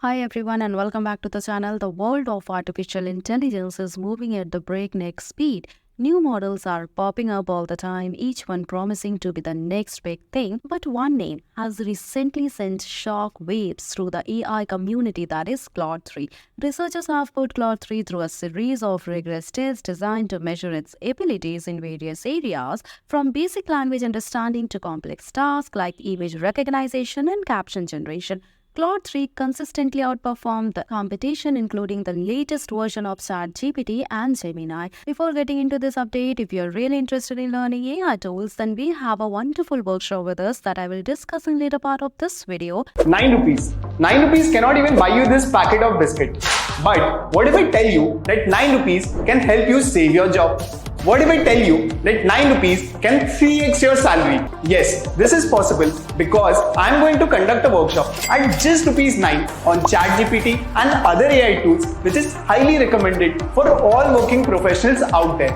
Hi everyone and welcome back to the channel. The world of artificial intelligence is moving at the breakneck speed. New models are popping up all the time, each one promising to be the next big thing. But one name has recently sent shock waves through the AI community, that is Claude 3. Researchers have put Claude 3 through a series of rigorous tests designed to measure its abilities in various areas, from basic language understanding to complex tasks like image recognition and caption generation. Claude 3 consistently outperformed the competition, including the latest version of ChatGPT and Gemini. Before getting into this update, if you're really interested in learning AI tools, then we have a wonderful workshop with us that I will discuss in later part of this video. 9 rupees. 9 rupees cannot even buy you this packet of biscuit. But what if I tell you that 9 rupees can help you save your job? What if I tell you that 9 rupees can 3x your salary? Yes, this is possible because I am going to conduct a workshop at just rupees 9 on ChatGPT and other AI tools, which is highly recommended for all working professionals out there.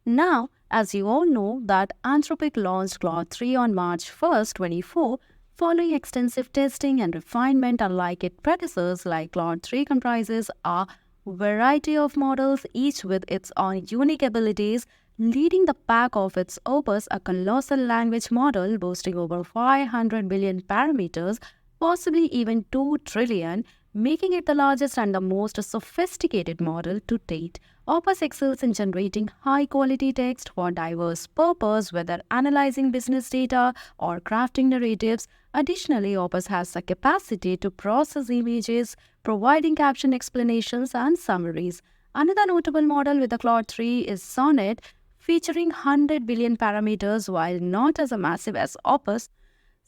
Now, as you all know, that Anthropic launched Claude 3 on March 1st, 2024, following extensive testing and refinement. Unlike its predecessors, like Claude 3 comprises a variety of models, each with its own unique abilities. Leading the pack of its opus, a colossal language model boasting over 500 billion parameters, possibly even 2 trillion, making it the largest and the most sophisticated model to date. Opus excels in generating high-quality text for diverse purposes, whether analyzing business data or crafting narratives. Additionally, Opus has the capacity to process images, providing caption explanations and summaries. Another notable model with the Claude 3 is Sonnet, featuring 100 billion parameters. While not as massive as Opus,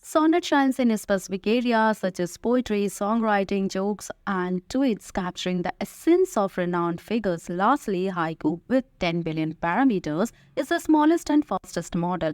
Sonnet shines in specific areas such as poetry, songwriting, jokes, and tweets, capturing the essence of renowned figures. Lastly, Haiku, with 10 billion parameters, is the smallest and fastest model,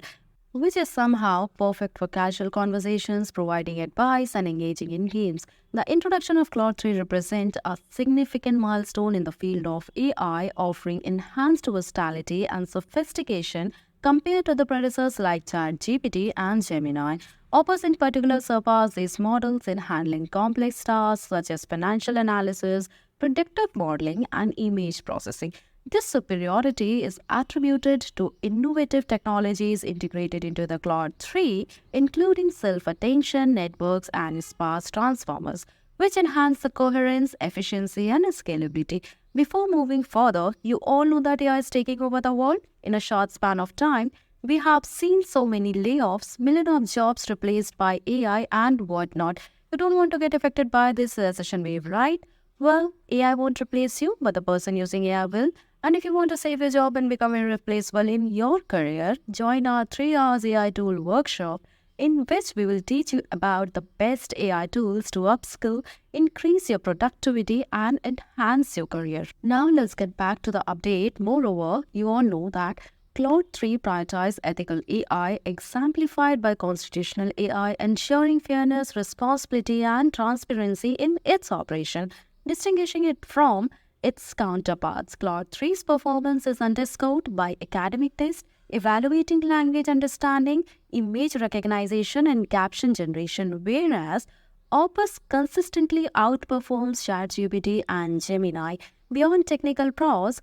which is somehow perfect for casual conversations, providing advice, and engaging in games. The introduction of Claude 3 represents a significant milestone in the field of AI, offering enhanced versatility and sophistication compared to the predecessors like ChatGPT and Gemini. Opus in particular surpassed these models in handling complex tasks such as financial analysis, predictive modeling, and image processing. This superiority is attributed to innovative technologies integrated into the Claude 3, including self-attention networks and sparse transformers, which enhance the coherence, efficiency, and scalability. Before moving further, you all know that AI is taking over the world. In a short span of time, we have seen so many layoffs, millions of jobs replaced by AI and whatnot. You don't want to get affected by this recession wave, right? Well, AI won't replace you, but the person using AI will. And if you want to save your job and become irreplaceable in your career, join our 3 hours AI tool workshop, in which we will teach you about the best AI tools to upskill, increase your productivity, and enhance your career. Now let's get back to the update. Moreover, you all know that Claude 3 prioritizes ethical AI, exemplified by constitutional AI, ensuring fairness, responsibility, and transparency in its operation, distinguishing it from its counterparts. Claude 3's performance is underscored by academic tests evaluating language understanding, image recognition, and caption generation, whereas Opus consistently outperforms ChatGPT and Gemini. Beyond technical prose,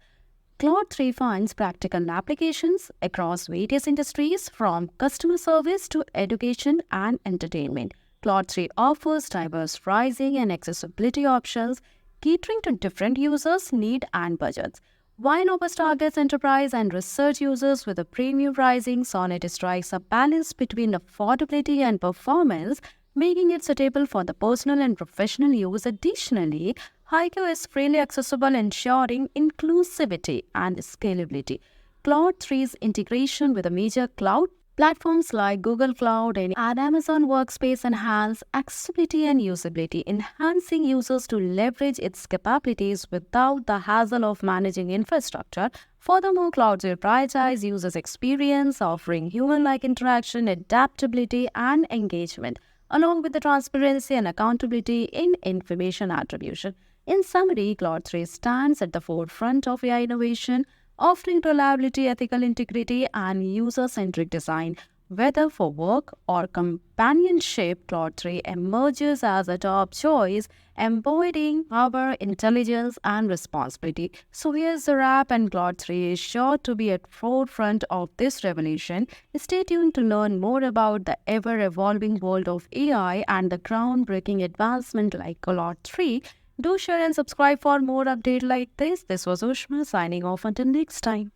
Claude 3 finds practical applications across various industries, from customer service to education and entertainment. Claude 3 offers diverse pricing and accessibility options, catering to different users' needs and budgets. While Opus targets enterprise and research users with a premium pricing, Sonnet strikes a balance between affordability and performance, making it suitable for the personal and professional use. Additionally, Haiku is freely accessible, ensuring inclusivity and scalability. Claude 3's integration with the major cloud platforms like Google Cloud and Amazon Workspace enhance accessibility and usability, enhancing users to leverage its capabilities without the hassle of managing infrastructure. Furthermore, Claude will prioritize users' experience, offering human-like interaction, adaptability, and engagement, along with the transparency and accountability in information attribution. In summary, Claude 3 stands at the forefront of AI innovation, offering reliability, ethical integrity, and user-centric design. Whether for work or companionship, Claude 3 emerges as a top choice, embodying our intelligence and responsibility. So here's the wrap, and Claude 3 is sure to be at forefront of this revolution. Stay tuned to learn more about the ever-evolving world of AI and the groundbreaking advancement like Claude 3. Do share and subscribe for more updates like this. This was Ushma signing off until next time.